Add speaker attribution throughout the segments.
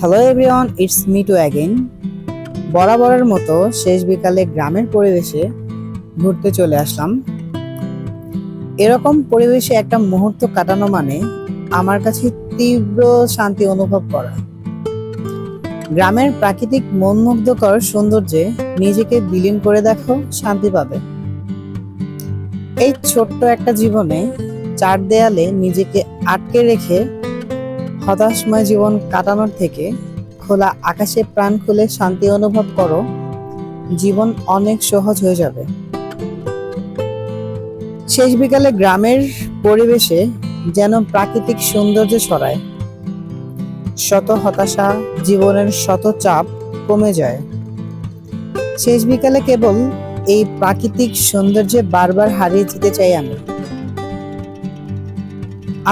Speaker 1: Hello everyone, it's me two again. বরাবরের মতো শেষ বিকালে গ্রামের পরিবেশে ঘুরতে চলে আসলাম। এরকম পরিবেশে একটা মুহূর্ত কাটানো মানে আমার কাছে তীব্র শান্তি অনুভব করা। গ্রামের প্রাকৃতিক মনমুগ্ধকর সৌন্দর্যে নিজেকে বিলীন করে দেখো, শান্তি পাবে। এই ছোট্ট একটা জীবনে চার দেয়ালে নিজেকে আটকে রেখে হতাশময় জীবন কাটানোর থেকে খোলা আকাশে প্রাণ খুলে শান্তি অনুভব করো, জীবন অনেক সহজ হয়ে যাবে। শেষ বিকালে গ্রামের পরিবেশে যেন প্রাকৃতিক সৌন্দর্য ছড়ায়। শত হতাশা, জীবনের শত চাপ কমে যায়। শেষ বিকালে কেবল এই প্রাকৃতিক সৌন্দর্যে বারবার হারিয়ে যেতে চাই আমি।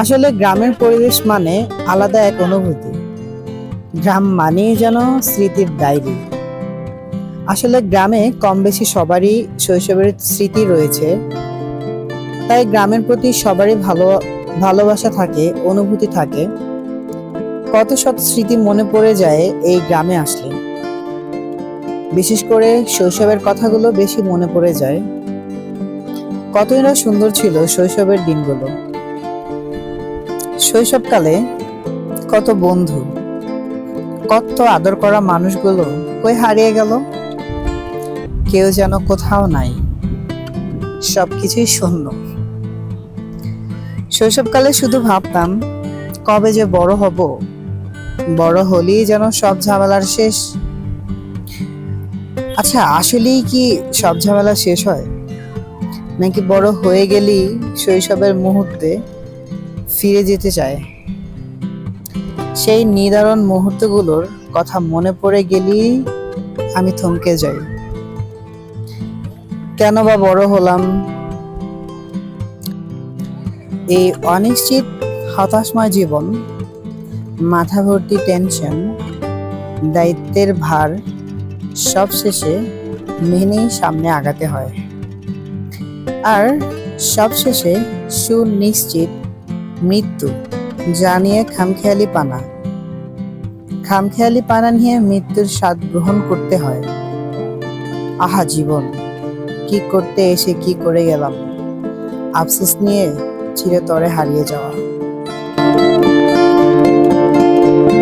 Speaker 1: আসলে গ্রামের পরিবেশ মানে আলাদা এক অনুভূতি। গ্রাম মানেই যেন স্মৃতির ডায়েরি। আসলে গ্রামে কম বেশি সবারই শৈশবের স্মৃতি রয়েছে, তাই গ্রামের প্রতি সবারই ভালোবাসা থাকে, অনুভূতি থাকে। কত শত স্মৃতি মনে পড়ে যায় এই গ্রামে আসলে। বিশেষ করে শৈশবের কথাগুলো বেশি মনে পড়ে যায়। কতই না সুন্দর ছিল শৈশবের দিনগুলো। শৈশবকালে কত বন্ধু, কত আদর করা মানুষগুলো কই হারিয়ে গেল। কেউ যেন কোথাও নাই, সবকিছুই শূন্য। শৈশবকালে শুধু ভাবতাম কবে যে বড় হব, বড় হলেই যেন সব ঝামেলার শেষ। আচ্ছা, আসলেই কি সব ঝামেলা শেষ হয়, নাকি বড় হয়ে গেলেই শৈশবের মুহূর্তে ফিরে যেতে চায়? সেই নিদারুণ মুহূর্তগুলোর কথা মনে পড়ে গেলেই আমি থমকে যাই। কেন বা বড় হলাম? এই অনিশ্চিত হতাশময় জীবন, মাথা ভর্তি টেনশন, দায়িত্বের ভার, সব শেষে মেনেই সামনে আগাতে হয়। আর সবশেষে সুনিশ্চিত মৃত্যু, যা নিয়ে খামখেয়ালি পানা নিয়ে মৃত্যুর স্বাদ গ্রহণ করতে হয়। আহা জীবন, কি করতে এসে কি করে গেলাম, আফসোস নিয়ে চিরতরে হারিয়ে যাওয়া।